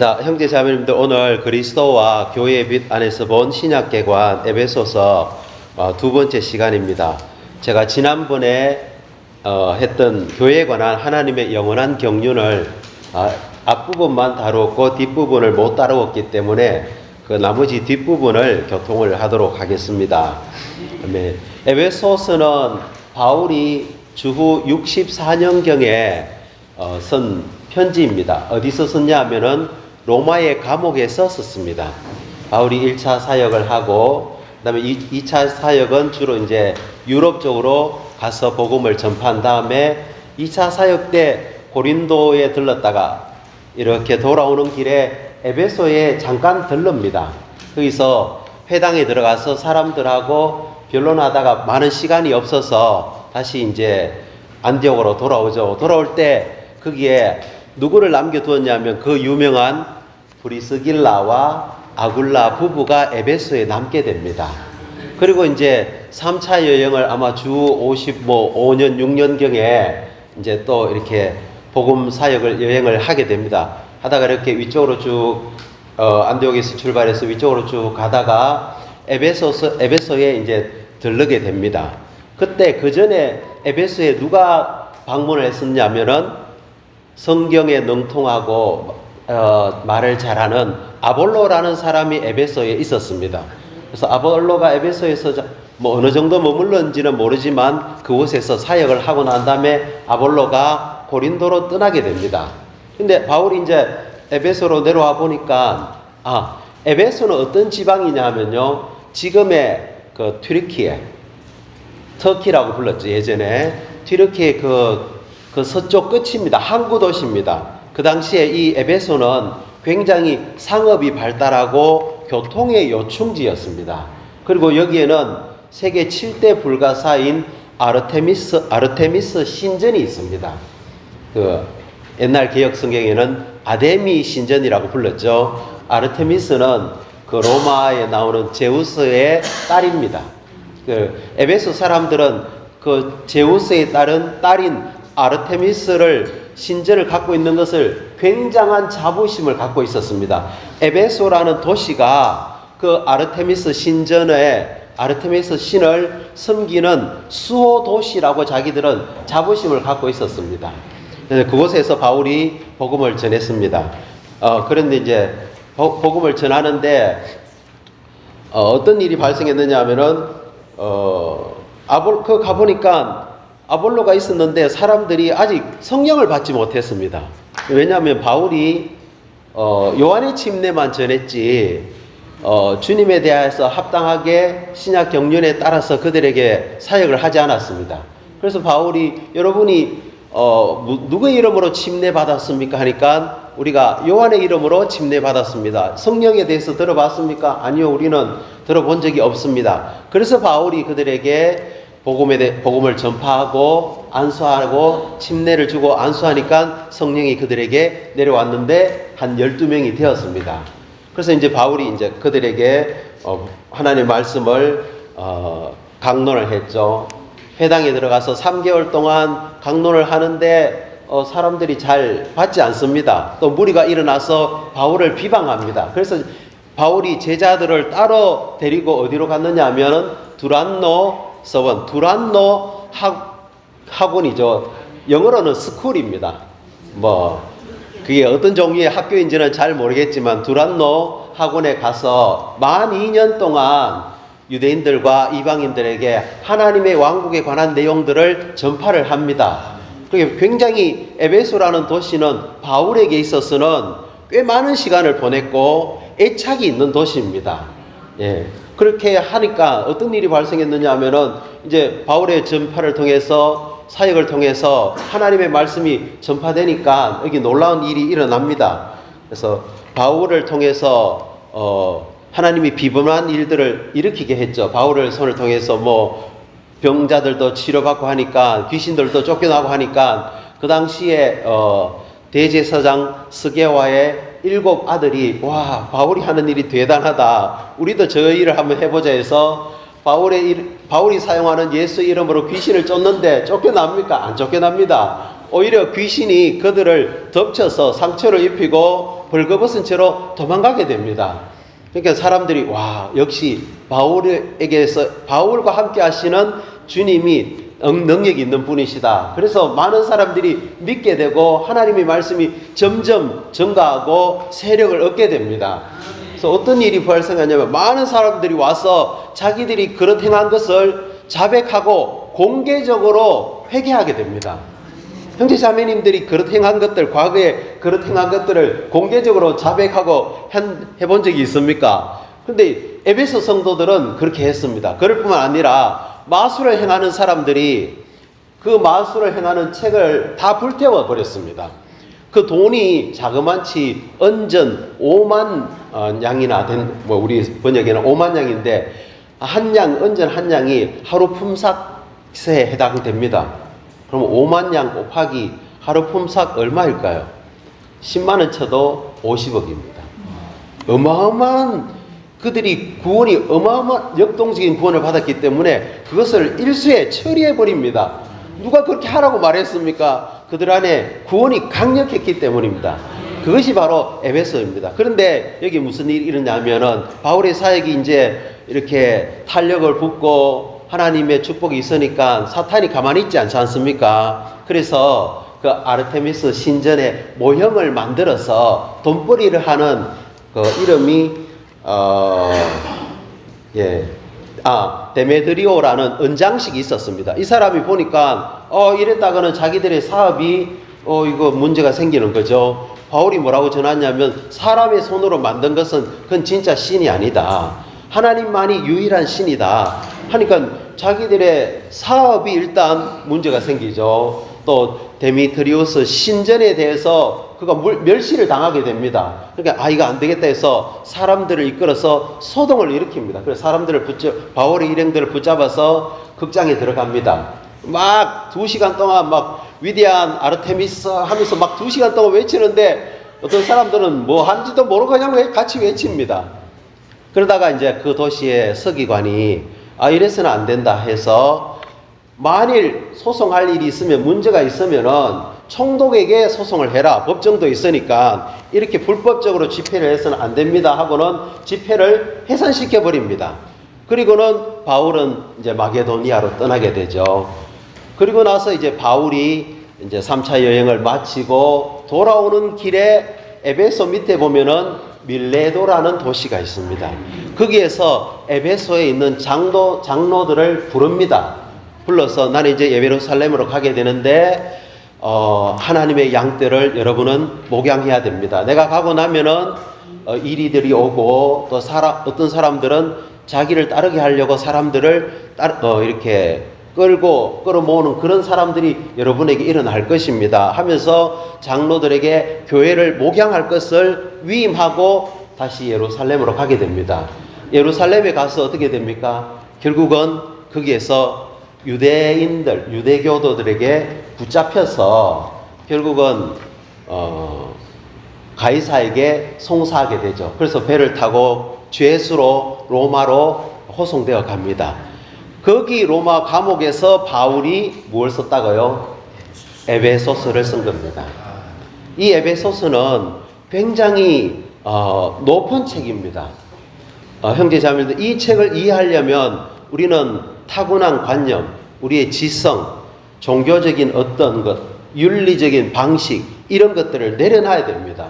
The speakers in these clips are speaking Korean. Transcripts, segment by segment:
자, 형제 자매님들, 오늘 그리스도와 교회의 빛 안에서 본 신약계관 에베소서 두 번째 시간입니다. 제가 지난번에 했던 교회에 관한 하나님의 영원한 경륜을 앞부분만 다루었고 뒷부분을 못 다루었기 때문에 그 나머지 뒷부분을 교통을 하도록 하겠습니다. 에베소서는 바울이 주후 64년경에 쓴 편지입니다. 어디서 썼냐 하면은 로마의 감옥에서 썼습니다. 바울이 1차 사역을 하고 그다음에 2차 사역은 주로 이제 유럽 쪽으로 가서 복음을 전파한 다음에 2차 사역 때 고린도에 들렀다가 이렇게 돌아오는 길에 에베소에 잠깐 들릅니다. 거기서 회당에 들어가서 사람들하고 변론하다가 많은 시간이 없어서 다시 이제 안디옥으로 돌아오죠. 돌아올 때 거기에 누구를 남겨두었냐면 그 유명한 브리스길라와 아굴라 부부가 에베소에 남게 됩니다. 그리고 이제 3차 여행을 아마 주 55년, 6년경에 이제 또 이렇게 복음 사역을 여행을 하게 됩니다. 하다가 이렇게 위쪽으로 쭉 안디옥에서 출발해서 위쪽으로 쭉 가다가 에베소에 이제 들르게 됩니다. 그때 그 전에 에베소에 누가 방문을 했었냐면은 성경에 능통하고 말을 잘하는 아볼로라는 사람이 에베소에 있었습니다. 그래서 아볼로가 에베소에서 뭐 어느 정도 머물렀는지는 모르지만 그곳에서 사역을 하고 난 다음에 아볼로가 고린도로 떠나게 됩니다. 근데 바울이 이제 에베소로 내려와 보니까 에베소는 어떤 지방이냐 하면요, 지금의 그 튀르키예, 터키라고 불렀죠. 예전에 튀르키예 그 서쪽 끝입니다. 항구 도시입니다. 그 당시에 이 에베소는 굉장히 상업이 발달하고 교통의 요충지였습니다. 그리고 여기에는 세계 7대 불가사인 아르테미스 신전이 있습니다. 그 옛날 개혁 성경에는 아데미 신전이라고 불렀죠. 아르테미스는 그 로마에 나오는 제우스의 딸입니다. 그 에베소 사람들은 그 제우스의 딸인 아르테미스를 신전을 갖고 있는 것을 굉장한 자부심을 갖고 있었습니다. 에베소라는 도시가 그 아르테미스 신을 섬기는 수호 도시라고 자기들은 자부심을 갖고 있었습니다. 그곳에서 바울이 복음을 전했습니다. 그런데 이제 복음을 전하는데 어떤 일이 발생했느냐 하면은 가보니까 아볼로가 있었는데 사람들이 아직 성령을 받지 못했습니다. 왜냐하면 바울이 요한의 침례만 전했지 주님에 대해서 합당하게 신약 경륜에 따라서 그들에게 사역을 하지 않았습니다. 그래서 바울이 여러분이 누구의 이름으로 침례 받았습니까? 하니까 우리가 요한의 이름으로 침례 받았습니다. 성령에 대해서 들어봤습니까? 아니요, 우리는 들어본 적이 없습니다. 그래서 바울이 그들에게 복음을 전파하고 안수하고 침례를 주고 안수하니까 성령이 그들에게 내려왔는데 한 12명이 되었습니다. 그래서 이제 바울이 이제 그들에게 하나님의 말씀을 강론을 했죠. 회당에 들어가서 3개월 동안 강론을 하는데 사람들이 잘 받지 않습니다. 또 무리가 일어나서 바울을 비방합니다. 그래서 바울이 제자들을 따로 데리고 어디로 갔느냐 하면 두란노 학원이죠. 영어로는 스쿨입니다. 그게 어떤 종류의 학교인지는 잘 모르겠지만 두란노 학원에 가서 만 2년 동안 유대인들과 이방인들에게 하나님의 왕국에 관한 내용들을 전파를 합니다. 그게 굉장히 에베소라는 도시는 바울에게 있어서는 꽤 많은 시간을 보냈고 애착이 있는 도시입니다. 예. 그렇게 하니까 어떤 일이 발생했느냐 하면은 이제 바울의 전파를 통해서 사역을 통해서 하나님의 말씀이 전파되니까 여기 놀라운 일이 일어납니다. 그래서 바울을 통해서 하나님이 비범한 일들을 일으키게 했죠. 바울을 손을 통해서 병자들도 치료받고 하니까 귀신들도 쫓겨나고 하니까 그 당시에 대제사장 스게와의 7 아들이 바울이 하는 일이 대단하다. 우리도 저 일을 한번 해보자 해서 바울이 사용하는 예수 이름으로 귀신을 쫓는데 쫓겨납니까? 안 쫓겨납니다. 오히려 귀신이 그들을 덮쳐서 상처를 입히고 벌거벗은 채로 도망가게 됩니다. 그러니까 사람들이 와, 역시 바울과 함께 하시는 주님이 능력이 있는 분이시다. 그래서 많은 사람들이 믿게 되고 하나님의 말씀이 점점 증가하고 세력을 얻게 됩니다. 그래서 어떤 일이 발생하냐면 많은 사람들이 와서 자기들이 그릇 행한 것을 자백하고 공개적으로 회개하게 됩니다. 형제 자매님들이 그릇 행한 것들, 과거에 그릇 행한 것들을 공개적으로 자백하고 해본 적이 있습니까? 근데 에베소 성도들은 그렇게 했습니다. 그럴 뿐만 아니라 마술을 행하는 사람들이 그 마술을 행하는 책을 다 불태워 버렸습니다. 그 돈이 자그만치 언전 5만 양이나 된, 우리 번역에는 5만 양인데 언전 한 양이 하루 품삯에 해당됩니다. 그럼 5만 양 곱하기 하루 품삯 얼마일까요? 10만 원 쳐도 50억입니다. 어마어마한 그들이 구원이 어마어마한 역동적인 구원을 받았기 때문에 그것을 일수에 처리해 버립니다. 누가 그렇게 하라고 말했습니까? 그들 안에 구원이 강력했기 때문입니다. 그것이 바로 에베소입니다. 그런데 여기 무슨 일이 일어나면은 바울의 사역이 이제 이렇게 탄력을 붙고 하나님의 축복이 있으니까 사탄이 가만히 있지 않지 않습니까? 그래서 그 아르테미스 신전의 모형을 만들어서 돈벌이를 하는 그 이름이 데메드리오라는 은장식이 있었습니다. 이 사람이 보니까 이랬다가는 자기들의 사업이 이거 문제가 생기는 거죠. 바울이 뭐라고 전하냐면 사람의 손으로 만든 것은 그건 진짜 신이 아니다. 하나님만이 유일한 신이다. 하니까 자기들의 사업이 일단 문제가 생기죠. 또 데미트리우스 신전에 대해서 그가 멸시를 당하게 됩니다. 그러니까 이거 안 되겠다 해서 사람들을 이끌어서 소동을 일으킵니다. 그래서 바울의 일행들을 붙잡아서 극장에 들어갑니다. 막 2시간 동안 막 위대한 아르테미스 하면서 막 2시간 동안 외치는데 어떤 사람들은 뭐 한지도 모르고 그냥 같이 외칩니다. 그러다가 이제 그 도시의 서기관이 이래서는 안 된다 해서 만일 소송할 일이 있으면 문제가 있으면은 총독에게 소송을 해라. 법정도 있으니까 이렇게 불법적으로 집회를 해서는 안 됩니다 하고는 집회를 해산시켜 버립니다. 그리고는 바울은 이제 마게도니아로 떠나게 되죠. 그리고 나서 이제 바울이 이제 3차 여행을 마치고 돌아오는 길에 에베소 밑에 보면은 밀레도라는 도시가 있습니다. 거기에서 에베소에 있는 장로들을 부릅니다. 불러서 나는 이제 예루살렘으로 가게 되는데 하나님의 양떼를 여러분은 목양해야 됩니다. 내가 가고 나면은 이리들이 오고 또 어떤 사람들은 자기를 따르게 하려고 사람들을 이렇게 끌어모으는 그런 사람들이 여러분에게 일어날 것입니다 하면서 장로들에게 교회를 목양할 것을 위임하고 다시 예루살렘으로 가게 됩니다. 예루살렘에 가서 어떻게 됩니까? 결국은 거기에서 유대교도들에게 붙잡혀서 결국은 가이사에게 송사하게 되죠. 그래서 배를 타고 죄수로 로마로 호송되어 갑니다. 거기 로마 감옥에서 바울이 무엇을 썼다고요? 에베소서를 쓴 겁니다. 이 에베소서는 굉장히 높은 책입니다. 형제자매들, 이 책을 이해하려면 우리는 타고난 관념, 우리의 지성, 종교적인 어떤 것, 윤리적인 방식 이런 것들을 내려놔야 됩니다.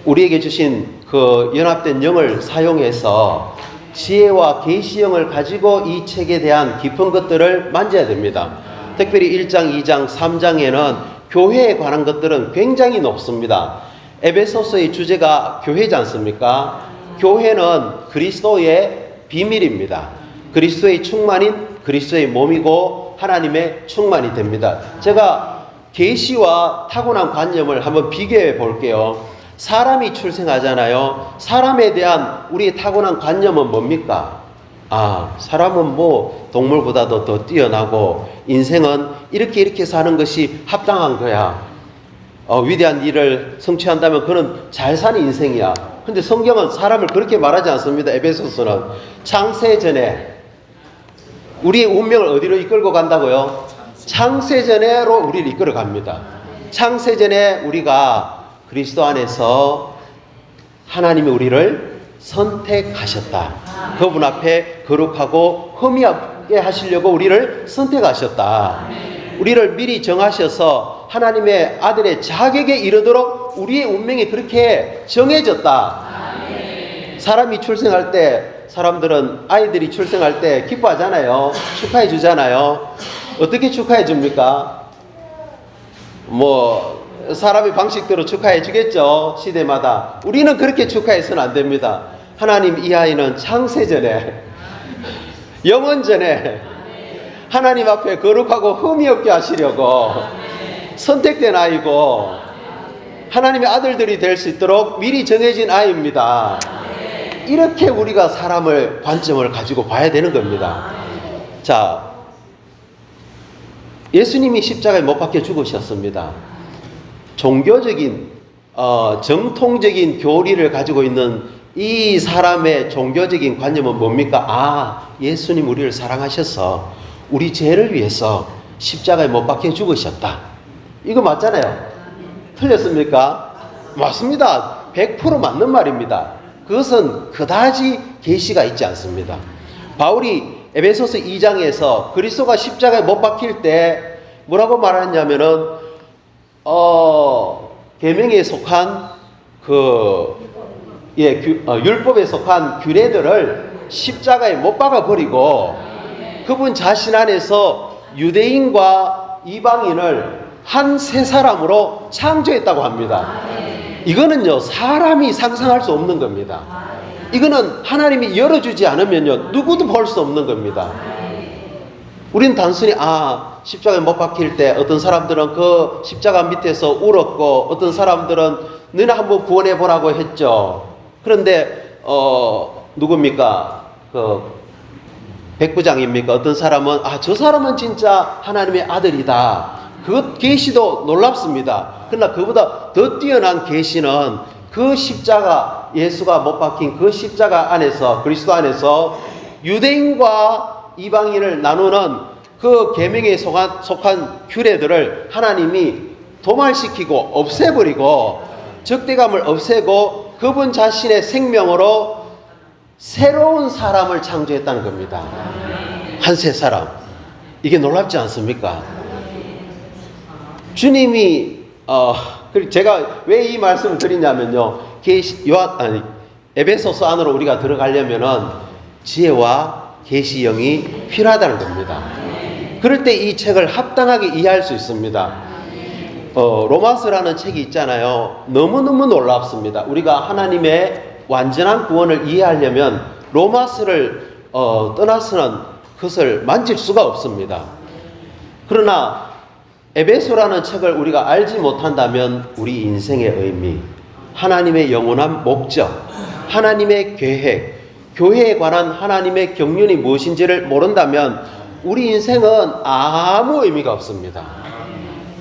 우리에게 주신 그 연합된 영을 사용해서 지혜와 계시형을 가지고 이 책에 대한 깊은 것들을 만져야 됩니다. 특별히 1장, 2장, 3장에는 교회에 관한 것들은 굉장히 높습니다. 에베소서의 주제가 교회지 않습니까? 교회는 그리스도의 비밀입니다. 그리스도의 충만인 그리스도의 몸이고 하나님의 충만이 됩니다. 제가 계시와 타고난 관념을 한번 비교해 볼게요. 사람이 출생하잖아요. 사람에 대한 우리의 타고난 관념은 뭡니까? 사람은 뭐 동물보다도 더 뛰어나고 인생은 이렇게 사는 것이 합당한 거야. 위대한 일을 성취한다면 그는 잘 사는 인생이야. 근데 성경은 사람을 그렇게 말하지 않습니다. 에베소서는 창세 전에 우리의 운명을 어디로 이끌고 간다고요? 창세전에로 우리를 이끌어 갑니다. 창세전에 우리가 그리스도 안에서 하나님이 우리를 선택하셨다. 그분 앞에 거룩하고 흠이 없게 하시려고 우리를 선택하셨다. 우리를 미리 정하셔서 하나님의 아들의 자격에 이르도록 우리의 운명이 그렇게 정해졌다. 사람이 출생할 때, 사람들은 아이들이 출생할 때 기뻐하잖아요. 축하해 주잖아요. 어떻게 축하해 줍니까? 사람의 방식대로 축하해 주겠죠. 시대마다. 우리는 그렇게 축하해서는 안 됩니다. 하나님, 이 아이는 창세전에, 영원전에 하나님 앞에 거룩하고 흠이 없게 하시려고 선택된 아이고, 하나님의 아들들이 될 수 있도록 미리 정해진 아이입니다. 이렇게 우리가 사람을 관점을 가지고 봐야 되는 겁니다. 자, 예수님이 십자가에 못 박혀 죽으셨습니다. 종교적인 정통적인 교리를 가지고 있는 이 사람의 종교적인 관념은 뭡니까? 예수님 우리를 사랑하셔서 우리 죄를 위해서 십자가에 못 박혀 죽으셨다. 이거 맞잖아요. 틀렸습니까? 맞습니다. 100% 맞는 말입니다. 그것은 그다지 계시가 있지 않습니다. 바울이 에베소서 2장에서 그리스도가 십자가에 못 박힐 때 뭐라고 말하냐면은 계명에 속한 율법에 속한 규례들을 십자가에 못 박아 버리고 그분 자신 안에서 유대인과 이방인을 한 세 사람으로 창조했다고 합니다. 이거는요, 사람이 상상할 수 없는 겁니다. 이거는 하나님이 열어주지 않으면요, 누구도 볼 수 없는 겁니다. 우리는 단순히 십자가에 못 박힐 때 어떤 사람들은 그 십자가 밑에서 울었고 어떤 사람들은 너네 한번 구원해 보라고 했죠. 그런데 누굽니까? 백부장입니까? 어떤 사람은 저 사람은 진짜 하나님의 아들이다. 그 계시도 놀랍습니다. 그러나 그보다 더 뛰어난 계시는 그 십자가, 예수가 못 박힌 그 십자가 안에서, 그리스도 안에서 유대인과 이방인을 나누는 그 계명에 속한 규례들을 하나님이 도말시키고 없애버리고 적대감을 없애고 그분 자신의 생명으로 새로운 사람을 창조했다는 겁니다. 한 세 사람. 이게 놀랍지 않습니까? 주님이 제가 왜 이 말씀을 드리냐면요, 에베소서 안으로 우리가 들어가려면은 지혜와 계시형이 필요하다는 겁니다. 그럴 때 이 책을 합당하게 이해할 수 있습니다. 로마서라는 책이 있잖아요. 너무너무 놀랍습니다. 우리가 하나님의 완전한 구원을 이해하려면 로마서를 떠나서는 그것을 만질 수가 없습니다. 그러나 에베소라는 책을 우리가 알지 못한다면 우리 인생의 의미, 하나님의 영원한 목적, 하나님의 계획, 교회에 관한 하나님의 경륜이 무엇인지를 모른다면 우리 인생은 아무 의미가 없습니다.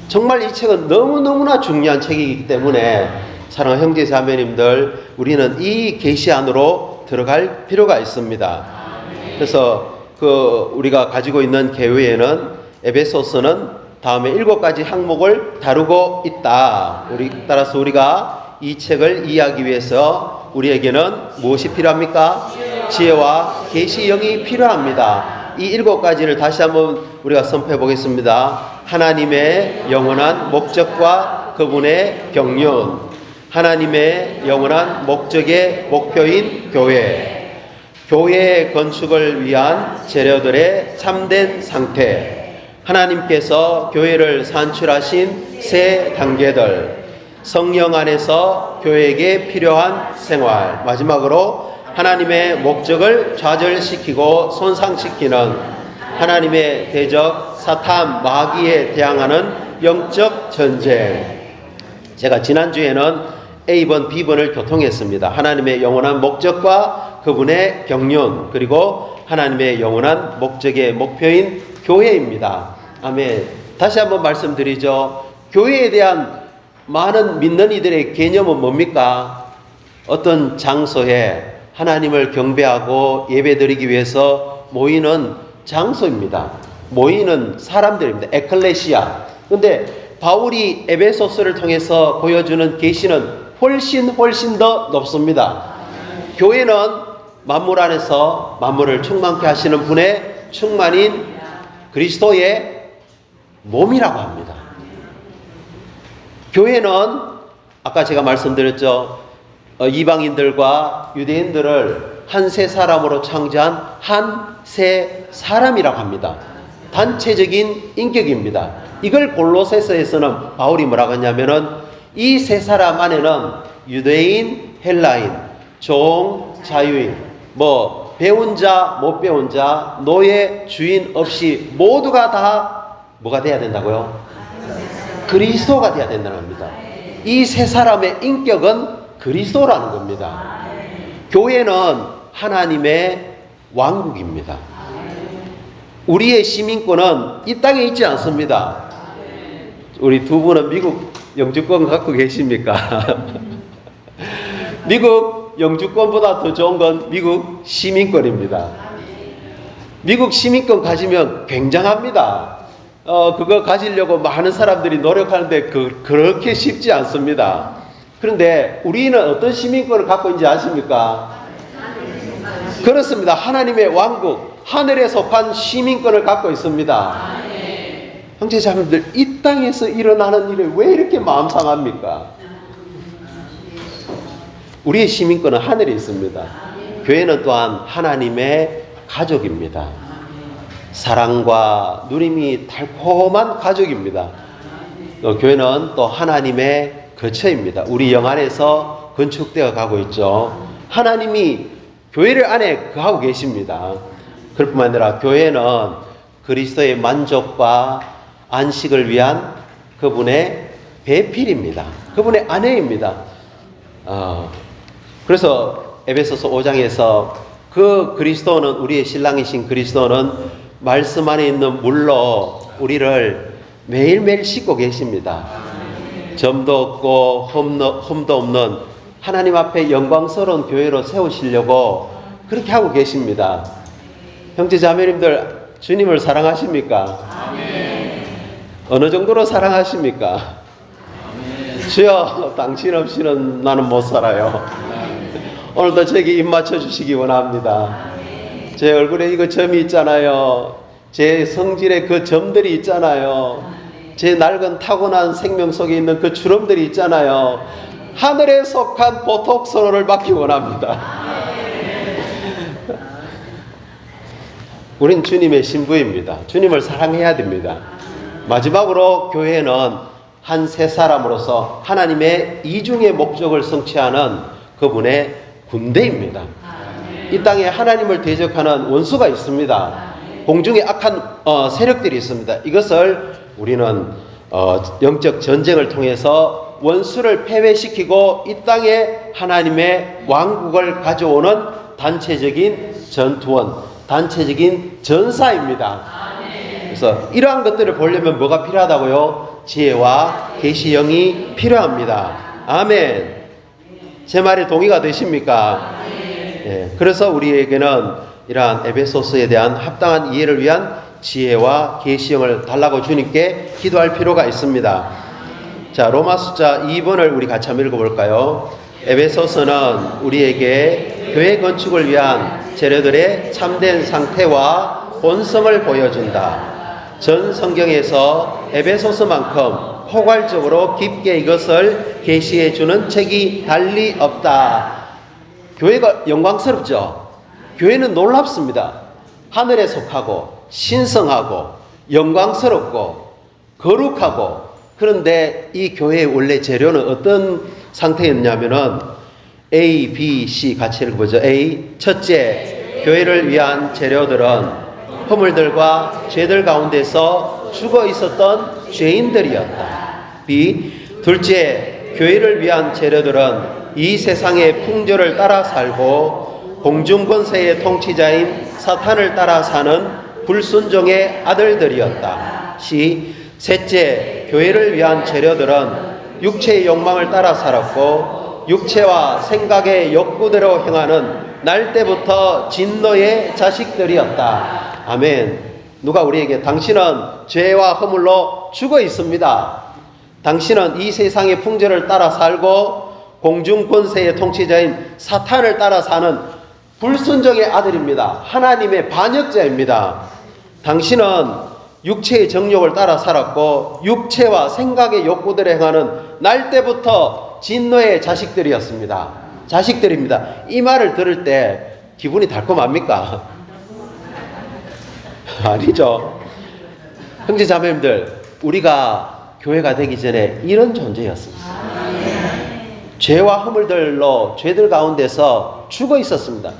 정말 이 책은 너무너무나 중요한 책이기 때문에 사랑하는 형제 자매님들, 우리는 이 계시 안으로 들어갈 필요가 있습니다. 그래서 우리가 가지고 있는 계획에는 에베소서는 다음에 7가지 항목을 다루고 있다. 따라서 우리가 이 책을 이해하기 위해서 우리에게는 무엇이 필요합니까? 지혜와 계시형이 필요합니다. 이 7가지를 다시 한번 우리가 선포해 보겠습니다. 하나님의 영원한 목적과 그분의 경륜, 하나님의 영원한 목적의 목표인 교회, 교회의 건축을 위한 재료들의 참된 상태, 하나님께서 교회를 산출하신 세 단계들, 성령 안에서 교회에게 필요한 생활, 마지막으로 하나님의 목적을 좌절시키고 손상시키는 하나님의 대적 사탄 마귀에 대항하는 영적 전쟁. 제가 지난주에는 A번, B번을 교통했습니다. 하나님의 영원한 목적과 그분의 경륜, 그리고 하나님의 영원한 목적의 목표인 교회입니다. 아멘. 다시 한번 말씀드리죠. 교회에 대한 많은 믿는 이들의 개념은 뭡니까? 어떤 장소에 하나님을 경배하고 예배드리기 위해서 모이는 장소입니다. 모이는 사람들입니다. 에클레시아. 근데 바울이 에베소서를 통해서 보여주는 계시는 훨씬 더 높습니다. 교회는 만물 안에서 만물을 충만케 하시는 분의 충만인 그리스도의 몸이라고 합니다. 교회는 아까 제가 말씀드렸죠. 이방인들과 유대인들을 한 세 사람으로 창조한 한 세 사람이라고 합니다. 단체적인 인격입니다. 이걸 골로새서에서는 바울이 뭐라고 하냐면은 이 세 사람 안에는 유대인, 헬라인, 종, 자유인, 배운 자, 못 배운 자, 노예, 주인 없이 모두가 다 뭐가 돼야 된다고요? 그리스도가 돼야 된다는 겁니다. 이 세 사람의 인격은 그리스도라는 겁니다. 교회는 하나님의 왕국입니다. 우리의 시민권은 이 땅에 있지 않습니다. 우리 두 분은 미국 영주권 갖고 계십니까? 미국 영주권보다 더 좋은 건 미국 시민권입니다. 미국 시민권 가지면 굉장합니다. 그거 가지려고 많은 사람들이 노력하는데 그렇게 쉽지 않습니다. 그런데 우리는 어떤 시민권을 갖고 있는지 아십니까? 그렇습니다. 하나님의 왕국, 하늘에 속한 시민권을 갖고 있습니다. 형제 자매들, 이 땅에서 일어나는 일을 왜 이렇게 마음 상합니까? 우리의 시민권은 하늘에 있습니다. 교회는 또한 하나님의 가족입니다. 사랑과 누림이 달콤한 가족입니다. 교회는 또 하나님의 거처입니다. 우리 영 안에서 건축되어 가고 있죠. 하나님이 교회를 안에 거하고 계십니다. 그럴 뿐만 아니라 교회는 그리스도의 만족과 안식을 위한 그분의 배필입니다. 그분의 아내입니다. 그래서 에베소서 5장에서 그 그리스도는, 우리의 신랑이신 그리스도는 말씀 안에 있는 물로 우리를 매일매일 씻고 계십니다. 점도 없고 흠도 없는 하나님 앞에 영광스러운 교회로 세우시려고 그렇게 하고 계십니다. 형제 자매님들, 주님을 사랑하십니까? 아멘. 어느 정도로 사랑하십니까? 아멘. 주여, 당신 없이는 나는 못 살아요. 오늘도 저에게 입 맞춰 주시기 원합니다. 제 얼굴에 이거 점이 있잖아요. 제 성질에 그 점들이 있잖아요. 제 낡은 타고난 생명 속에 있는 그 주름들이 있잖아요. 하늘에 속한 보톡스를 받기 원합니다. 우린 주님의 신부입니다. 주님을 사랑해야 됩니다. 마지막으로 교회는 한 세 사람으로서 하나님의 이중의 목적을 성취하는 그분의 군대입니다. 이 땅에 하나님을 대적하는 원수가 있습니다. 공중에 악한 세력들이 있습니다. 이것을 우리는 영적 전쟁을 통해서 원수를 패배시키고 이 땅에 하나님의 왕국을 가져오는 단체적인 전투원, 단체적인 전사입니다. 그래서 이러한 것들을 보려면 뭐가 필요하다고요? 지혜와 계시형이 필요합니다. 아멘. 제 말에 동의가 되십니까? 예, 그래서 우리에게는 이러한 에베소서에 대한 합당한 이해를 위한 지혜와 계시형을 달라고 주님께 기도할 필요가 있습니다. 자, 로마 숫자 2번을 우리 같이 한번 읽어볼까요? 에베소서는 우리에게 교회 건축을 위한 재료들의 참된 상태와 본성을 보여준다. 전 성경에서 에베소서만큼 포괄적으로 깊게 이것을 계시해 주는 책이 달리 없다. 교회가 영광스럽죠? 교회는 놀랍습니다. 하늘에 속하고 신성하고 영광스럽고 거룩하고, 그런데 이 교회의 원래 재료는 어떤 상태였냐면은 A, B, C 같이 읽어보죠. A, 첫째, 교회를 위한 재료들은 허물들과 죄들 가운데서 죽어 있었던 죄인들이었다. B, 둘째, 교회를 위한 재료들은 이 세상의 풍조를 따라 살고 공중권세의 통치자인 사탄을 따라 사는 불순종의 아들들이었다. C, 셋째, 교회를 위한 재료들은 육체의 욕망을 따라 살았고 육체와 생각의 욕구대로 행하는 날 때부터 진노의 자식들이었다. 아멘. 누가 우리에게 당신은 죄와 허물로 죽어 있습니다. 당신은 이 세상의 풍조를 따라 살고 공중 권세의 통치자인 사탄을 따라 사는 불순종의 아들입니다. 하나님의 반역자입니다. 당신은 육체의 정욕을 따라 살았고 육체와 생각의 욕구들에 행하는 날 때부터 진노의 자식들이었습니다. 자식들입니다. 이 말을 들을 때 기분이 달콤합니까? 아니죠. 형제자매님들, 우리가 교회가 되기 전에 이런 존재였습니다. 죄와 허물들로 죄들 가운데서 죽어 있었습니다.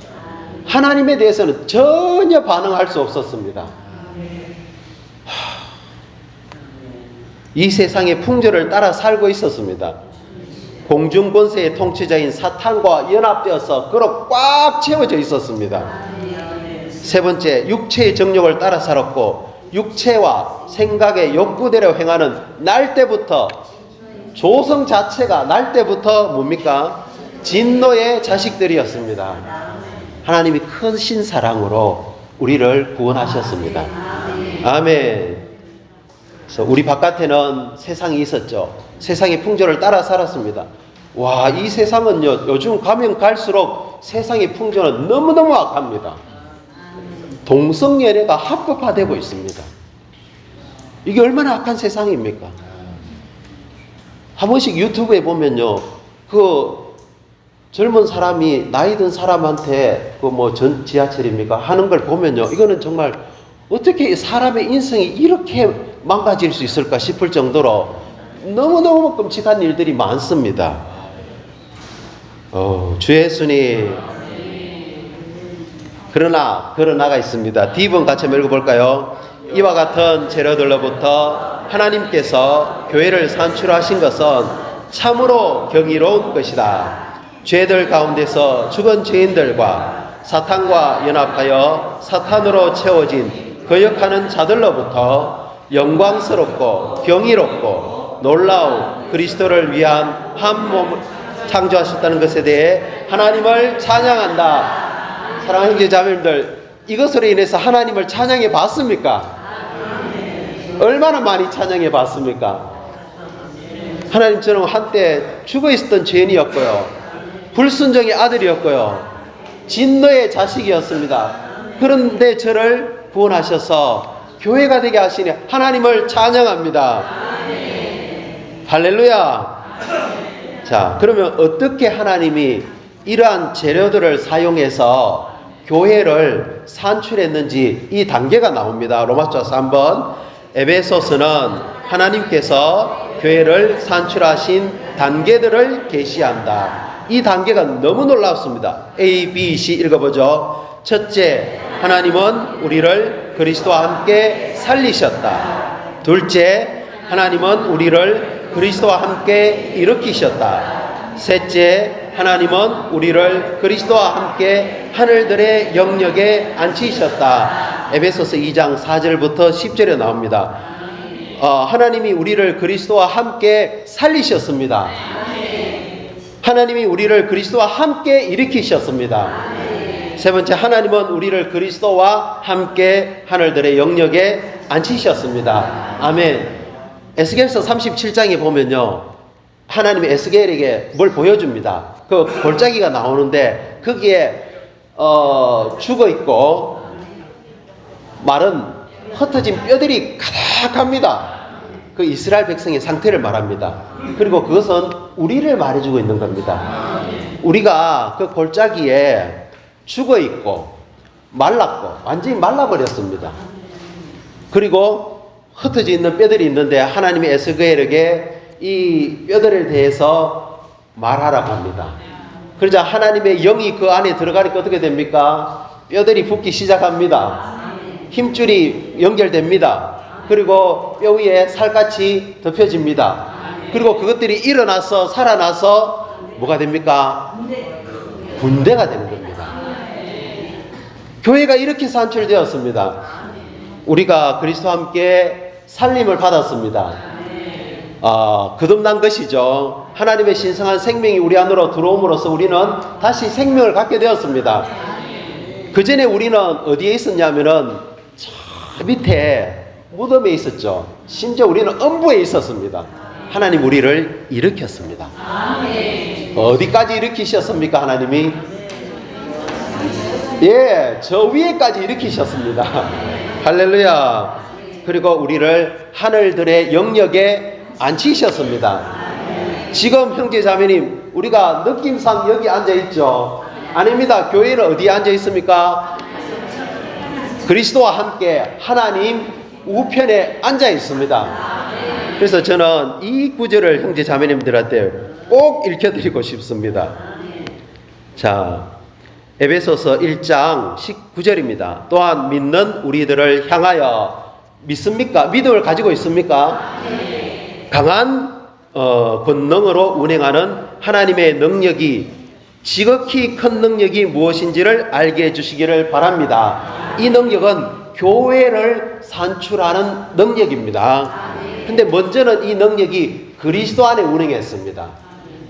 하나님에 대해서는 전혀 반응할 수 없었습니다. 이 세상의 풍조를 따라 살고 있었습니다. 공중 권세의 통치자인 사탄과 연합되어서 그로 꽉 채워져 있었습니다. 세 번째, 육체의 정욕을 따라 살았고 육체와 생각의 욕구대로 행하는 날 때부터, 조성 자체가 날 때부터 뭡니까? 진노의 자식들이었습니다. 하나님이 크신 사랑으로 우리를 구원하셨습니다. 아멘. 그래서 우리 바깥에는 세상이 있었죠. 세상의 풍조를 따라 살았습니다. 와, 이 세상은요, 요즘 가면 갈수록 세상의 풍조는 너무너무 악합니다. 동성연애가 합법화되고 있습니다. 이게 얼마나 악한 세상입니까? 한 번씩 유튜브에 보면요, 그 젊은 사람이 나이 든 사람한테 그 뭐 전 지하철입니까? 하는 걸 보면요, 이거는 정말 어떻게 사람의 인생이 이렇게 망가질 수 있을까 싶을 정도로 너무너무 끔찍한 일들이 많습니다. 주 예수님. 그러나가 있습니다. D번 같이 한번 읽어볼까요? 이와 같은 재료들로부터 하나님께서 교회를 산출하신 것은 참으로 경이로운 것이다. 죄들 가운데서 죽은 죄인들과 사탄과 연합하여 사탄으로 채워진 거역하는 자들로부터 영광스럽고 경이롭고 놀라운 그리스도를 위한 한 몸을 창조하셨다는 것에 대해 하나님을 찬양한다. 사랑하는 형제자매님들, 이것으로 인해서 하나님을 찬양해 봤습니까? 얼마나 많이 찬양해 봤습니까? 하나님, 저는 한때 죽어 있었던 죄인이었고요, 불순종의 아들이었고요, 진노의 자식이었습니다. 그런데 저를 구원하셔서 교회가 되게 하시니 하나님을 찬양합니다. 할렐루야. 자, 그러면 어떻게 하나님이 이러한 재료들을 사용해서 교회를 산출했는지 이 단계가 나옵니다. 로마서 3번. 에베소서는 하나님께서 교회를 산출하신 단계들을 계시한다. 이 단계가 너무 놀랍습니다. A, B, C 읽어보죠. 첫째, 하나님은 우리를 그리스도와 함께 살리셨다. 둘째, 하나님은 우리를 그리스도와 함께 일으키셨다. 셋째, 하나님은 우리를 그리스도와 함께 하늘들의 영역에 앉히셨다. 에베소서 2장 4절부터 10절에 나옵니다. 하나님이 우리를 그리스도와 함께 살리셨습니다. 하나님이 우리를 그리스도와 함께 일으키셨습니다. 세 번째, 하나님은 우리를 그리스도와 함께 하늘들의 영역에 앉히셨습니다. 아멘. 에스겔서 37장에 보면요, 하나님이 에스겔에게 뭘 보여줍니다. 그 골짜기가 나오는데 거기에 죽어 있고 마른 흩어진 뼈들이 가득합니다. 그 이스라엘 백성의 상태를 말합니다. 그리고 그것은 우리를 말해주고 있는 겁니다. 우리가 그 골짜기에 죽어 있고 말랐고 완전히 말라버렸습니다. 그리고 흩어져 있는 뼈들이 있는데 하나님이 에스겔에게 이 뼈들에 대해서 말하라고 합니다. 그러자 하나님의 영이 그 안에 들어가니까 어떻게 됩니까? 뼈들이 붓기 시작합니다. 힘줄이 연결됩니다. 그리고 뼈 위에 살갗이 덮여집니다. 그리고 그것들이 일어나서 살아나서 뭐가 됩니까? 군대가 되는 겁니다. 교회가 이렇게 산출되었습니다. 우리가 그리스도와 함께 살림을 받았습니다. 거듭난 것이죠. 하나님의 신성한 생명이 우리 안으로 들어옴으로써 우리는 다시 생명을 갖게 되었습니다. 그 전에 우리는 어디에 있었냐면은 밑에 무덤에 있었죠. 심지어 우리는 음부에 있었습니다. 하나님 우리를 일으켰습니다. 어디까지 일으키셨습니까? 하나님이 저 위에까지 일으키셨습니다. 할렐루야. 그리고 우리를 하늘들의 영역에 앉히셨습니다. 지금 형제 자매님, 우리가 느낌상 여기 앉아 있죠? 아닙니다. 교회는 어디에 앉아 있습니까? 그리스도와 함께 하나님 우편에 앉아 있습니다. 그래서 저는 이 구절을 형제 자매님들한테 꼭 읽혀드리고 싶습니다. 자, 에베소서 1장 19절입니다. 또한 믿는 우리들을 향하여 믿습니까? 믿음을 가지고 있습니까? 강한 권능으로 운행하는 하나님의 능력이 지극히 큰 능력이 무엇인지를 알게 해주시기를 바랍니다. 이 능력은 교회를 산출하는 능력입니다. 근데 먼저는 이 능력이 그리스도 안에 운행했습니다.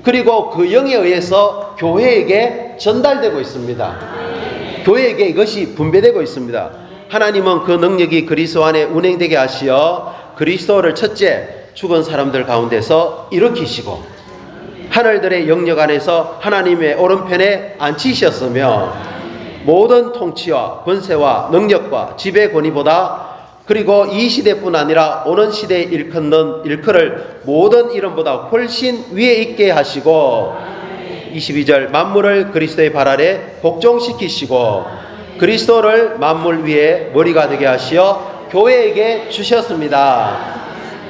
그리고 그 영에 의해서 교회에게 전달되고 있습니다. 교회에게 이것이 분배되고 있습니다. 하나님은 그 능력이 그리스도 안에 운행되게 하시어 그리스도를 첫째 죽은 사람들 가운데서 일으키시고 하늘들의 영역 안에서 하나님의 오른편에 앉히셨으며 모든 통치와 권세와 능력과 지배 권위보다 그리고 이 시대뿐 아니라 오는 시대에 일컬을 모든 이름보다 훨씬 위에 있게 하시고 22절 만물을 그리스도의 발 아래 복종시키시고 그리스도를 만물 위에 머리가 되게 하시어 교회에게 주셨습니다.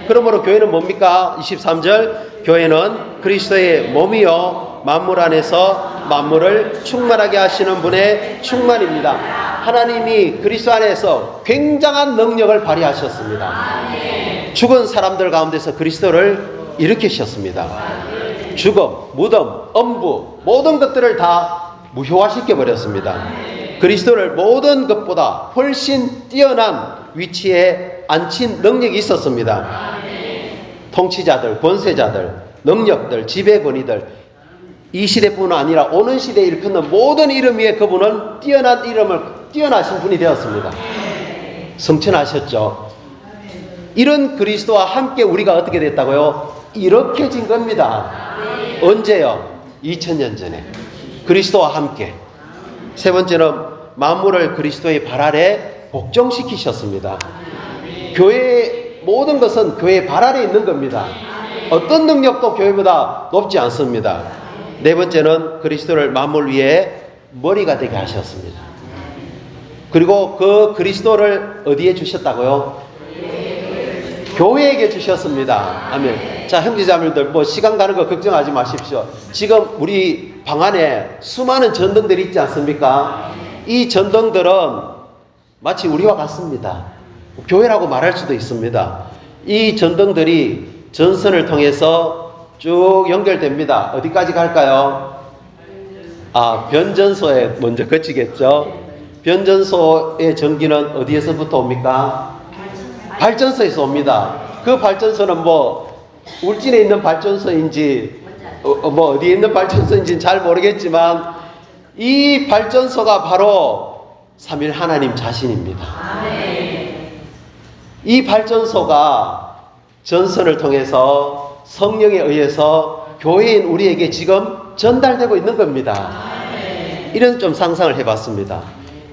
그러므로 교회는 뭡니까? 23절 교회는 그리스도의 몸이요 만물 안에서 만물을 충만하게 하시는 분의 충만입니다. 하나님이 그리스도 안에서 굉장한 능력을 발휘하셨습니다. 죽은 사람들 가운데서 그리스도를 일으키셨습니다. 죽음, 무덤, 엄부 모든 것들을 다 무효화시켜 버렸습니다. 그리스도를 모든 것보다 훨씬 뛰어난 위치에 앉힌 능력이 있었습니다. 통치자들, 권세자들, 능력들, 지배권위들 이 시대뿐 아니라 오는 시대에 일컫는 모든 이름 위에 그분은 뛰어나신 분이 되었습니다. 성천하셨죠. 이런 그리스도와 함께 우리가 어떻게 됐다고요? 일으켜진 겁니다. 언제요? 2000년 전에 그리스도와 함께. 세 번째는 만물을 그리스도의 발 아래 복종시키셨습니다. 교회의 모든 것은 교회의 발 아래 있는 겁니다. 어떤 능력도 교회보다 높지 않습니다. 네 번째는 그리스도를 만물 위에 머리가 되게 하셨습니다. 그리고 그 그리스도를 어디에 주셨다고요? 교회에게 주셨습니다. 아멘. 자, 형제자매들 시간 가는 거 걱정하지 마십시오. 지금 우리 방 안에 수많은 전등들이 있지 않습니까? 이 전등들은 마치 우리와 같습니다. 교회라고 말할 수도 있습니다. 이 전등들이 전선을 통해서 쭉 연결됩니다. 어디까지 갈까요? 변전소에 먼저 거치겠죠. 변전소의 전기는 어디에서부터 옵니까? 발전소에서 옵니다. 그 발전소는 울진에 있는 발전소인지 어디에 있는 발전소인지는 잘 모르겠지만 이 발전소가 바로 삼위일 하나님 자신입니다. 이 발전소가 전선을 통해서 성령에 의해서 교회인 우리에게 지금 전달되고 있는 겁니다. 이런 좀 상상을 해봤습니다.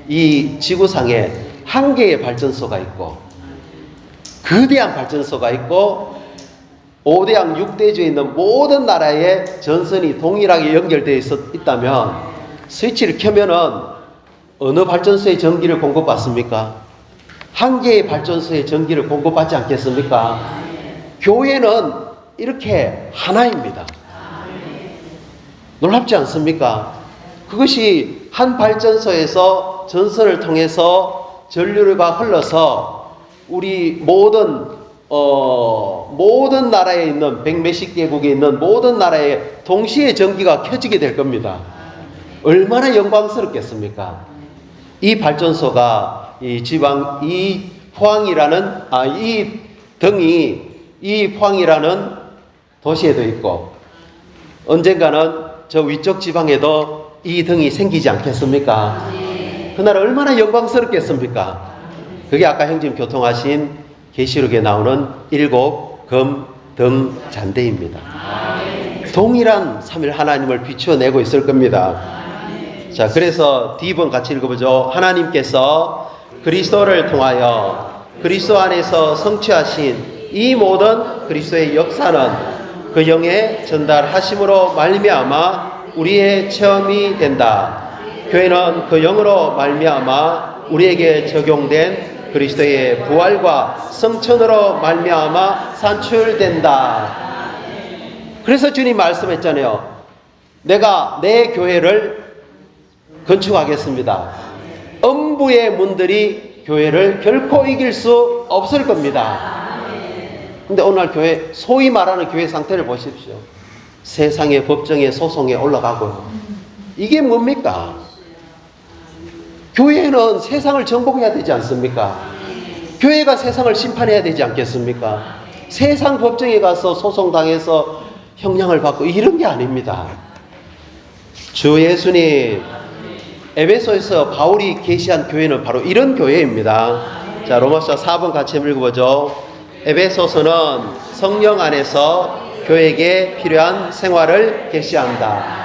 이 지구상에 한 개의 발전소가 있고 거대한 발전소가 있고 5대양 6대주에 있는 모든 나라의 전선이 동일하게 연결되어 있다면 스위치를 켜면은 어느 발전소의 전기를 공급받습니까? 한 개의 발전소의 전기를 공급받지 않겠습니까? 교회는 이렇게 하나입니다. 놀랍지 않습니까? 그것이 한 발전소에서 전선을 통해서 전류가 흘러서 우리 모든 나라에 있는 100몇십 개국에 있는 모든 나라에 동시에 전기가 켜지게 될 겁니다. 얼마나 영광스럽겠습니까? 이 발전소가 이 등이 이 포항이라는 도시에도 있고 언젠가는 저 위쪽 지방에도 이 등이 생기지 않겠습니까? 그날 얼마나 영광스럽겠습니까? 그게 아까 형님 교통하신 계시록에 나오는 7 검, 등, 잔대입니다. 동일한 삼일 하나님을 비추어내고 있을 겁니다. 자, 그래서 D번 같이 읽어보죠. 하나님께서 그리스도를 통하여 그리스도 안에서 성취하신 이 모든 그리스도의 역사는 그 영의 전달하심으로 말미암아 우리의 체험이 된다. 교회는 그 영으로 말미암아 우리에게 적용된 그리스도의 부활과 성천으로 말미암아 산출된다. 그래서 주님 말씀했잖아요. 내가 내 교회를 건축하겠습니다. 엄부의 문들이 교회를 결코 이길 수 없을 겁니다. 근데 오늘 교회, 소위 말하는 교회 상태를 보십시오. 세상의 법정에 소송에 올라가고요. 이게 뭡니까? 교회는 세상을 정복해야 되지 않습니까? 교회가 세상을 심판해야 되지 않겠습니까? 세상 법정에 가서 소송당해서 형량을 받고 이런 게 아닙니다. 주 예수님, 에베소에서 바울이 계시한 교회는 바로 이런 교회입니다. 자, 로마서 4번 같이 읽어보죠. 에베소서는 성령 안에서 교회에게 필요한 생활을 계시한다.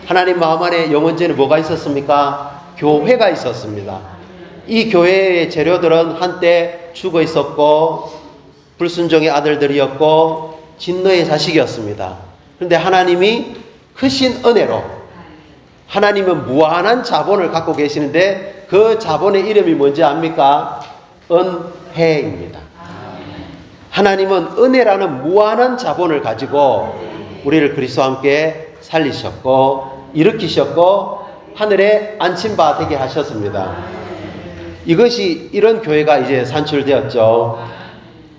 하나님 마음 안에 영원전에 뭐가 있었습니까? 교회가 있었습니다. 이 교회의 재료들은 한때 죽어 있었고 불순종의 아들들이었고 진노의 자식이었습니다. 그런데 하나님이 크신 은혜로 하나님은 무한한 자본을 갖고 계시는데 그 자본의 이름이 뭔지 압니까? 은혜입니다. 하나님은 은혜라는 무한한 자본을 가지고 우리를 그리스도와 함께 살리셨고 일으키셨고 하늘에 앉힌바 되게 하셨습니다. 이것이 이런 교회가 이제 산출되었죠.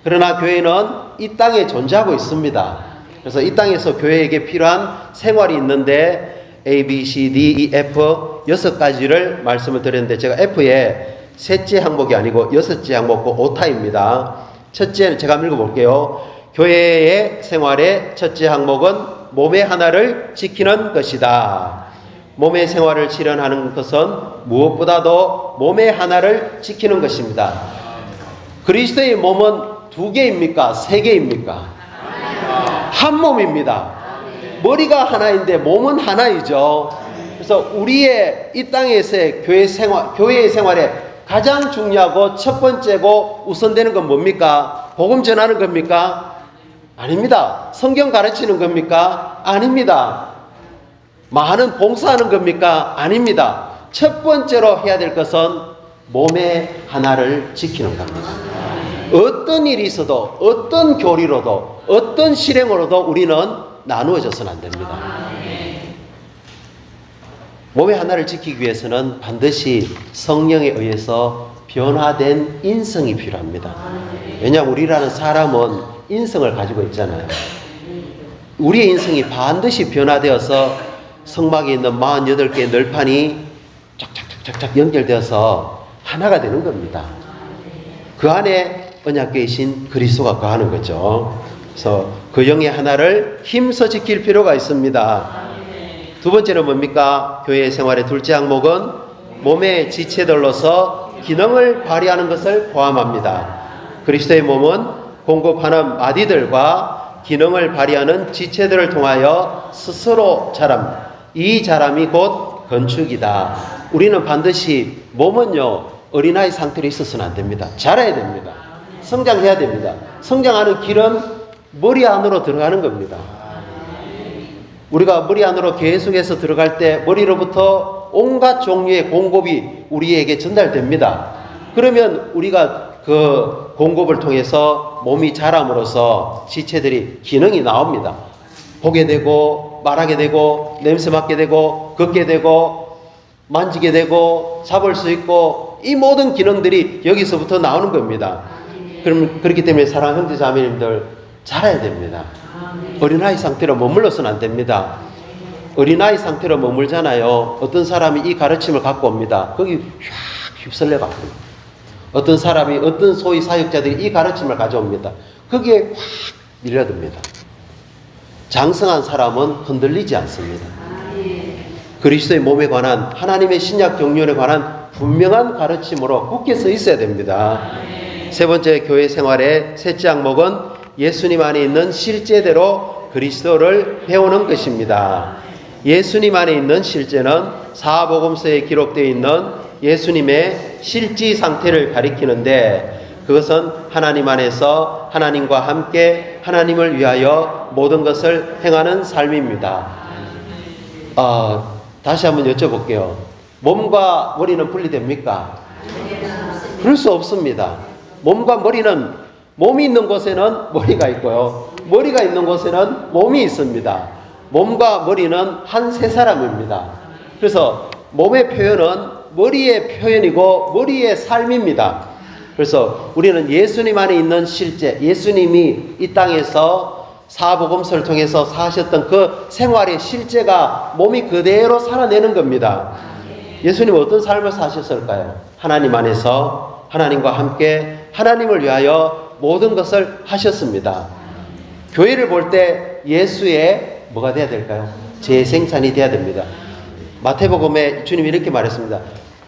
그러나 교회는 이 땅에 존재하고 있습니다. 그래서 이 땅에서 교회에게 필요한 생활이 있는데 A, B, C, D, E, F 6가지를 말씀을 드렸는데 제가 F에 셋째 항목이 아니고 6째 항목고 오타입니다. 첫째는 제가 한번 읽어볼게요. 교회의 생활의 첫째 항목은 몸의 하나를 지키는 것이다. 몸의 생활을 실현하는 것은 무엇보다도 몸의 하나를 지키는 것입니다. 그리스도의 몸은 2개입니까? 3개입니까? 한 몸입니다. 머리가 하나인데 몸은 하나이죠. 그래서 우리의 이 땅에서의 교회의 생활에 가장 중요하고 첫 번째고 우선되는 건 뭡니까? 복음 전하는 겁니까? 아닙니다. 성경 가르치는 겁니까? 아닙니다. 많은 봉사하는 겁니까? 아닙니다. 첫 번째로 해야 될 것은 몸의 하나를 지키는 겁니다. 어떤 일이 있어도 어떤 교리로도 어떤 실행으로도 우리는 나누어져서는 안 됩니다. 몸의 하나를 지키기 위해서는 반드시 성령에 의해서 변화된 인성이 필요합니다. 왜냐하면 우리라는 사람은 인성을 가지고 있잖아요. 우리의 인성이 반드시 변화되어서 성막에 있는 48개의 널판이 쫙쫙쫙쫙 연결되어서 하나가 되는 겁니다. 그 안에 언약궤이신 그리스도가 거하는 거죠. 그래서 그 영의 하나를 힘써 지킬 필요가 있습니다. 두 번째는 뭡니까? 교회 생활의 둘째 항목은 몸의 지체들로서 기능을 발휘하는 것을 포함합니다. 그리스도의 몸은 공급하는 마디들과 기능을 발휘하는 지체들을 통하여 스스로 자랍니다. 이 자람이 곧 건축이다. 우리는 반드시 몸은요 어린아이 상태로 있어서는 안 됩니다. 자라야 됩니다. 성장해야 됩니다. 성장하는 길은 머리 안으로 들어가는 겁니다. 우리가 머리 안으로 계속해서 들어갈 때 머리로부터 온갖 종류의 공급이 우리에게 전달됩니다. 그러면 우리가 그 공급을 통해서 몸이 자람으로써 지체들이 기능이 나옵니다. 보게 되고 말하게 되고 냄새 맡게 되고 걷게 되고 만지게 되고 잡을 수 있고 이 모든 기능들이 여기서부터 나오는 겁니다. 그렇기 때문에 사랑하는 형제 자매님들 자라야 됩니다. 어린아이 상태로 머물러서는 안 됩니다. 어린아이 상태로 머물잖아요. 어떤 사람이 이 가르침을 갖고 옵니다. 거기 휙 휩쓸려 갖고 어떤 사람이 어떤 소위 사역자들이 이 가르침을 가져옵니다. 거기에 확 밀려듭니다. 장성한 사람은 흔들리지 않습니다. 그리스도의 몸에 관한 하나님의 신약 경륜에 관한 분명한 가르침으로 굳게 서 있어야 됩니다. 세 번째, 교회 생활의 셋째 항목은 예수님 안에 있는 실제대로 그리스도를 배우는 것입니다. 예수님 안에 있는 실제는 사복음서에 기록되어 있는 예수님의 실지 상태를 가리키는데, 그것은 하나님 안에서 하나님과 함께 하나님을 위하여 모든 것을 행하는 삶입니다. 다시 한번 여쭤볼게요. 몸과 머리는 분리됩니까? 그럴 수 없습니다. 몸과 머리는, 몸이 있는 곳에는 머리가 있고요, 머리가 있는 곳에는 몸이 있습니다. 몸과 머리는 한 세 사람입니다. 그래서 몸의 표현은 머리의 표현이고 머리의 삶입니다. 그래서 우리는 예수님 안에 있는 실제, 예수님이 이 땅에서 사복음서를 통해서 사셨던 그 생활의 실제가 몸이 그대로 살아내는 겁니다. 예수님 어떤 삶을 사셨을까요? 하나님 안에서 하나님과 함께 하나님을 위하여 모든 것을 하셨습니다. 교회를 볼 때 예수의 뭐가 돼야 될까요? 재생산이 돼야 됩니다. 마태복음에 주님이 이렇게 말했습니다.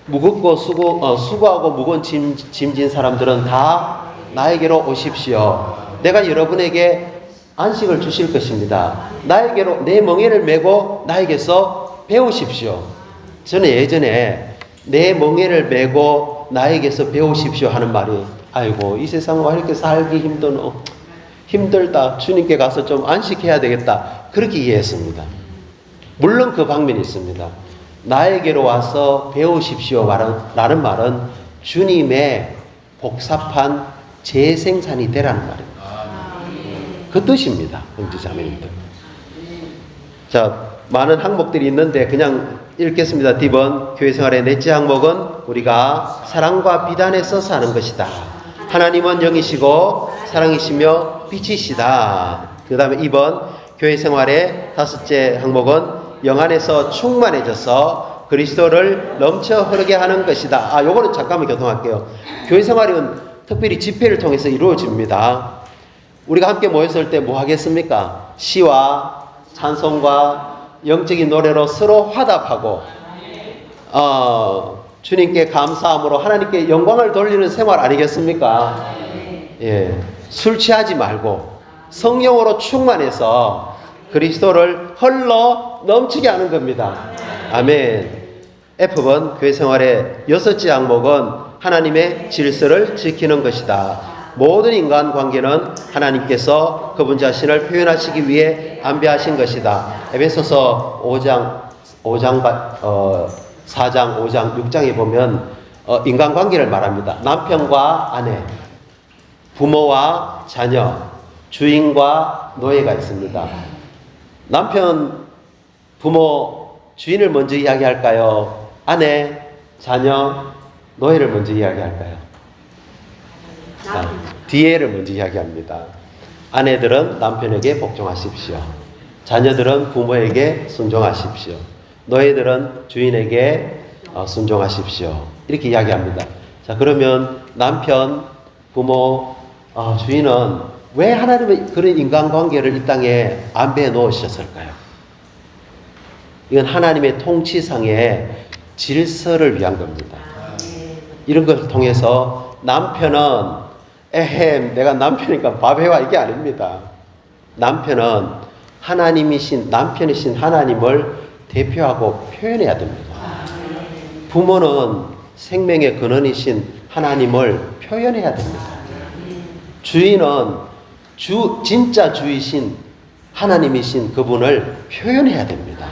무겁고 수고하고 무거운 짐진 사람들은 다 나에게로 오십시오. 내가 여러분에게 안식을 주실 것입니다. 나에게로 내 멍에를 메고 나에게서 배우십시오. 저는 예전에 내 멍에를 메고 나에게서 배우십시오 하는 말이, 아이고 이 세상은 왜 이렇게 살기 힘들다, 주님께 가서 좀 안식해야 되겠다, 그렇게 이해했습니다. 물론 그 방면이 있습니다. 나에게로 와서 배우십시오 라는 말은 주님의 복잡한 재생산이 되라는 말입니다. 그 뜻입니다, 형제자매님들. 자, 많은 항목들이 있는데 그냥 읽겠습니다. D번, 교회 생활의 넷째 항목은 우리가 사랑과 비단에서 사는 것이다. 하나님은 영이시고 사랑이시며 빛이시다. 그 다음에 2번, 교회 생활의 다섯째 항목은 영 안에서 충만해져서 그리스도를 넘쳐 흐르게 하는 것이다. 요거는 잠깐만 교통할게요. 교회 생활은 특별히 집회를 통해서 이루어집니다. 우리가 함께 모였을 때 뭐 하겠습니까? 시와 찬송과 영적인 노래로 서로 화답하고 주님께 감사함으로 하나님께 영광을 돌리는 생활 아니겠습니까? 예, 술 취하지 말고 성령으로 충만해서 그리스도를 흘러 넘치게 하는 겁니다. 아멘. F번, 교회 생활의 여섯째 항목은 하나님의 질서를 지키는 것이다. 모든 인간관계는 하나님께서 그분 자신을 표현하시기 위해 안배하신 것이다. 에베소서 4장, 5장, 6장에 보면 인간관계를 말합니다. 남편과 아내, 부모와 자녀, 주인과 노예가 있습니다. 남편, 부모, 주인을 먼저 이야기할까요? 아내, 자녀, 노예를 먼저 이야기할까요? 뒤에를 먼저 이야기합니다. 아내들은 남편에게 복종하십시오. 자녀들은 부모에게 순종하십시오. 노예들은 주인에게 순종하십시오. 이렇게 이야기합니다. 자, 그러면 남편, 부모, 주인은 왜 하나님의 그런 인간관계를 이 땅에 안배해 놓으셨을까요? 이건 하나님의 통치상의 질서를 위한 겁니다. 이런 것을 통해서 남편은 내가 남편이니까 밥 해와, 이게 아닙니다. 남편은 남편이신 하나님을 대표하고 표현해야 됩니다. 부모는 생명의 근원이신 하나님을 표현해야 됩니다. 주인은 진짜 주이신 하나님이신 그분을 표현해야 됩니다.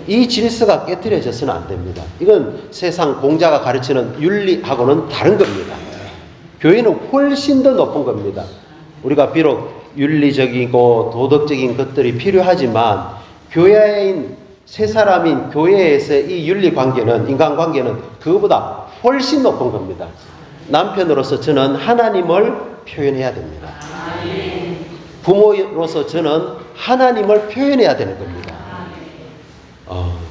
이 질서가 깨트려져서는 안 됩니다. 이건 세상 공자가 가르치는 윤리하고는 다른 겁니다. 교회는 훨씬 더 높은 겁니다. 우리가 비록 윤리적이고 도덕적인 것들이 필요하지만 교회인 세 사람인 교회에서의 이 윤리관계는, 인간관계는 그거보다 훨씬 높은 겁니다. 남편으로서 저는 하나님을 표현해야 됩니다. 부모로서 저는 하나님을 표현해야 되는 겁니다.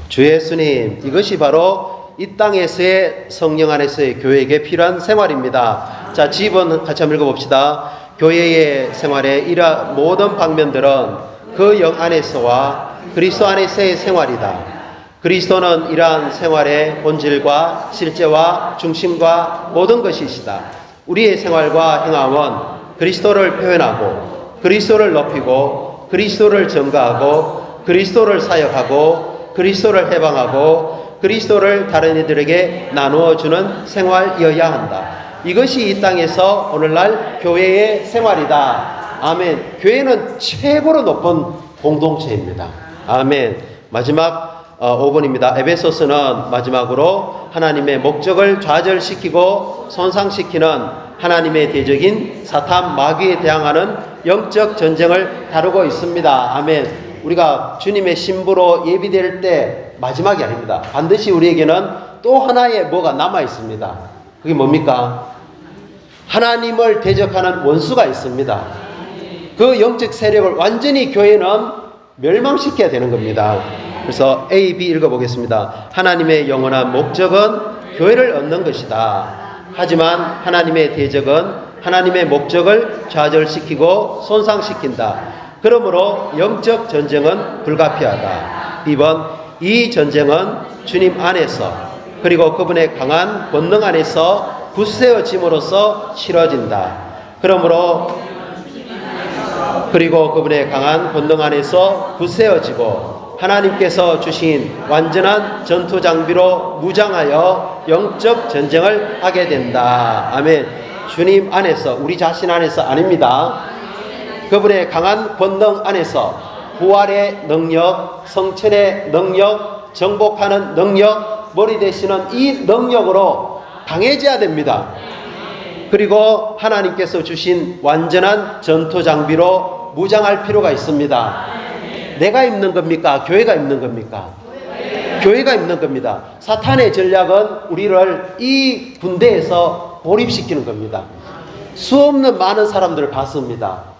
주 예수님, 이것이 바로 이 땅에서의 성령 안에서의 교회에게 필요한 생활입니다. 자, G번 같이 한번 읽어봅시다. 교회의 생활의 이러한 모든 방면들은 그 영 안에서와 그리스도 안에서의 생활이다. 그리스도는 이러한 생활의 본질과 실제와 중심과 모든 것이시다. 우리의 생활과 행함은 그리스도를 표현하고 그리스도를 높이고 그리스도를 증거하고 그리스도를 사역하고 그리스도를 해방하고 그리스도를 다른 이들에게 나누어 주는 생활이어야 한다. 이것이 이 땅에서 오늘날 교회의 생활이다. 아멘. 교회는 최고로 높은 공동체입니다. 아멘. 마지막 5번입니다. 에베소서는 마지막으로 하나님의 목적을 좌절시키고 손상시키는 하나님의 대적인 사탄 마귀에 대항하는 영적 전쟁을 다루고 있습니다. 아멘. 우리가 주님의 신부로 예비될 때 마지막이 아닙니다. 반드시 우리에게는 또 하나의 뭐가 남아 있습니다. 그게 뭡니까? 하나님을 대적하는 원수가 있습니다. 그 영적 세력을 완전히 교회는 멸망시켜야 되는 겁니다. 그래서 A, B 읽어보겠습니다. 하나님의 영원한 목적은 교회를 얻는 것이다. 하지만 하나님의 대적은 하나님의 목적을 좌절시키고 손상시킨다. 그러므로 영적 전쟁은 불가피하다. B번, 이 전쟁은 주님 안에서 그리고 그분의 강한 권능 안에서 굳세어짐으로써 치러진다. 그리고 그분의 강한 권능 안에서 굳세어지고 하나님께서 주신 완전한 전투 장비로 무장하여 영적 전쟁을 하게 된다. 아멘. 주님 안에서, 우리 자신 안에서 아닙니다. 그분의 강한 권능 안에서 부활의 능력, 성천의 능력, 정복하는 능력, 머리 되시는 이 능력으로 강해져야 됩니다. 그리고 하나님께서 주신 완전한 전투 장비로 무장할 필요가 있습니다. 내가 입는 겁니까? 교회가 입는 겁니까? 교회가 입는 겁니다. 사탄의 전략은 우리를 이 군대에서 고립시키는 겁니다. 수없는 많은 사람들을 봤습니다.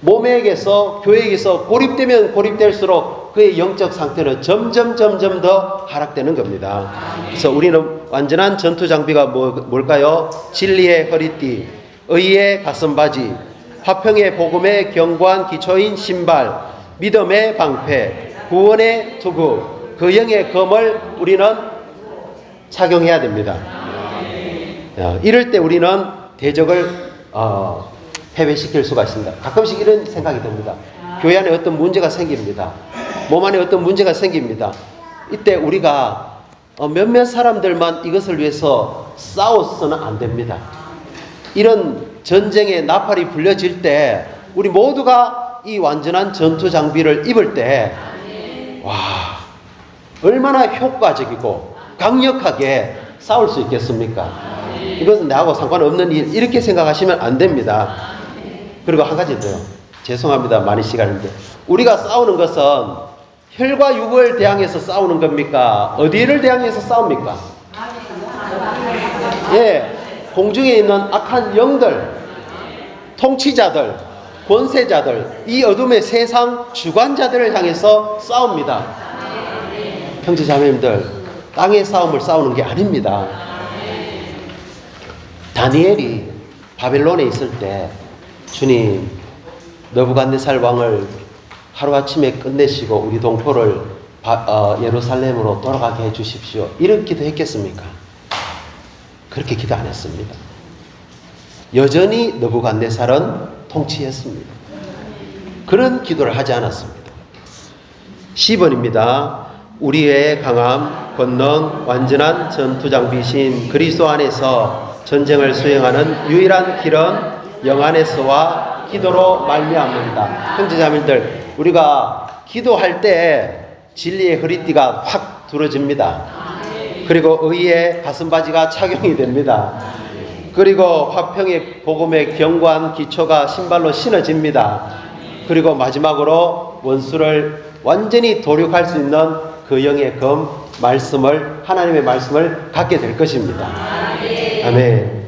몸에게서 교회에게서 고립되면 고립될수록 그의 영적 상태는 점점 더 하락되는 겁니다. 그래서 우리는 완전한 전투 장비가 뭘까요? 진리의 허리띠, 의의 가슴바지, 화평의 복음의 견고한 기초인 신발, 믿음의 방패, 구원의 투구, 그 영의 검을 우리는 착용해야 됩니다. 이럴 때 우리는 대적을 패배시킬 수가 있습니다. 가끔씩 이런 생각이 듭니다. 교회 안에 어떤 문제가 생깁니다. 몸 안에 어떤 문제가 생깁니다. 이때 우리가 몇몇 사람들만 이것을 위해서 싸워서는 안 됩니다. 이런 전쟁의 나팔이 불려질 때 우리 모두가 이 완전한 전투 장비를 입을 때 와, 얼마나 효과적이고 강력하게 싸울 수 있겠습니까? 이것은 나하고 상관없는 일, 이렇게 생각하시면 안 됩니다. 그리고 한 가지 더요. 죄송합니다. 많이 시간인데. 우리가 싸우는 것은 혈과 육을 대항해서 싸우는 겁니까? 어디를 대항해서 싸웁니까? 예, 공중에 있는 악한 영들, 통치자들, 권세자들, 이 어둠의 세상 주관자들을 향해서 싸웁니다. 형제 자매님들, 땅의 싸움을 싸우는 게 아닙니다. 다니엘이 바벨론에 있을 때 주님, 느부갓네살 왕을 하루아침에 끝내시고 우리 동포를 예루살렘으로 돌아가게 해주십시오. 이런 기도 했겠습니까? 그렇게 기도 안 했습니다. 여전히 느부갓네살은 통치했습니다. 그런 기도를 하지 않았습니다. 10번입니다. 우리의 강함, 권능, 완전한 전투장비신 그리스도 안에서 전쟁을 수행하는 유일한 길은 영 안에서와 기도로 말미암는다. 형제자매들, 우리가 기도할 때 진리의 허리띠가 확 두러집니다. 그리고 의의 가슴바지가 착용이 됩니다. 그리고 화평의 복음의 견고한 기초가 신발로 신어집니다. 그리고 마지막으로 원수를 완전히 도륙할 수 있는 그 영의 검, 하나님의 말씀을 갖게 될 것입니다. 아멘.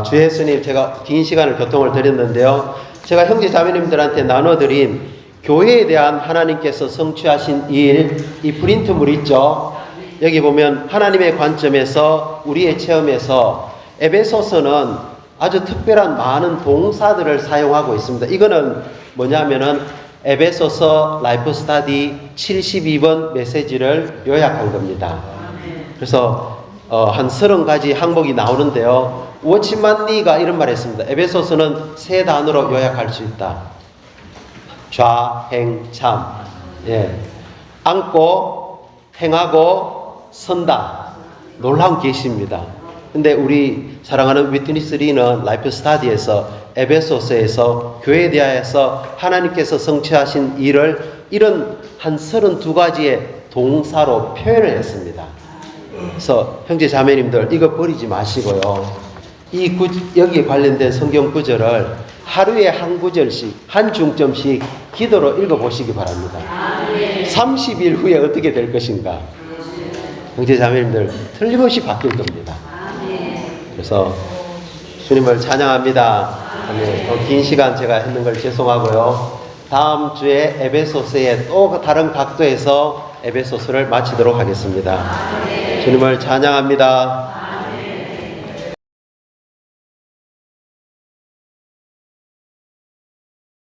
주 예수님, 제가 긴 시간을 교통을 드렸는데요. 제가 형제 자매님들한테 나눠드린 교회에 대한 하나님께서 성취하신 일, 이 프린트물 있죠. 여기 보면 하나님의 관점에서 우리의 체험에서 에베소서는 아주 특별한 많은 동사들을 사용하고 있습니다. 이거는 뭐냐면은 에베소서 라이프 스타디 72번 메시지를 요약한 겁니다. 그래서 한 30가지 항목이 나오는데요. 워치만니가 이런 말 했습니다. 에베소서는 세 단어로 요약할 수 있다. 좌행참. 예. 앉고 행하고 선다. 놀라운 계시입니다. 근데 우리 사랑하는 위트니스 리는 라이프 스타디에서 에베소서에서 교회에 대하여서 하나님께서 성취하신 일을 이런 한 32가지의 동사로 표현을 했습니다. 그래서 형제 자매님들 이거 버리지 마시고요. 여기에 관련된 성경 구절을 하루에 한 구절씩 한 중점씩 기도로 읽어보시기 바랍니다. 30일 후에 어떻게 될 것인가. 형제 자매님들 틀림없이 바뀔 겁니다. 그래서 주님을 찬양합니다. 더 긴 시간 제가 했는 걸 죄송하고요. 다음 주에 에베소서의 또 다른 각도에서 에베소서를 마치도록 하겠습니다. 주님을 찬양합니다.